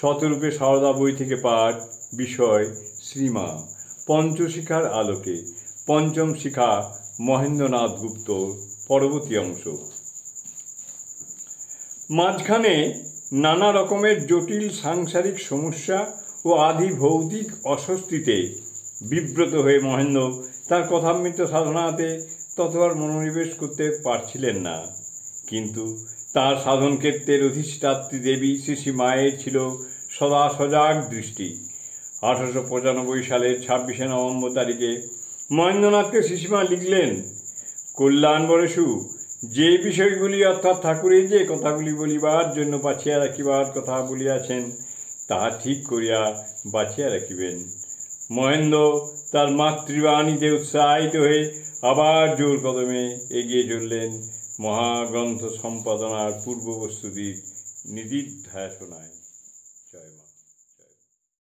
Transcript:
শতরূপে সারদা বই থেকে পাঠ। বিষয় শ্রীমা। পঞ্চশিখার আলোকে। পঞ্চম শিখা মহেন্দ্রনাথ গুপ্ত। পরবর্তী অংশ। মাঝখানে নানা রকমের জটিল সাংসারিক সমস্যা ও আদি ভৌতিক অস্বস্তিতে বিব্রত হয়ে মহেন্দ্র তার কথামৃত সাধনাতে তত আর মনোনিবেশ করতে পারছিলেন না। কিন্তু তার সাধনক্ষেত্রের অধিষ্ঠাত্রী দেবী শ্রী মায়ের ছিল সদা সজাগ দৃষ্টি। 1895 সালের 26শে নভেম্বর তারিখে মহেন্দ্রনাথকে শ্রীমা লিখলেন, কল্যাণ বরেশু, যে বিষয়গুলি অর্থাৎ ঠাকুরের যে কথাগুলি বলিবার জন্য বাছিয়া রাখিবার কথা বলিয়াছেন, তাহা ঠিক করিয়া বাছিয়া রাখিবেন। মহেন্দ্র তার মাতৃবাণীতে উৎসাহিত হয়ে আবার জোর কদমে এগিয়ে চললেন মহাগ্রন্থ সম্পাদনার পূর্ব প্রস্তুতির নিদিধ্যাসনায়।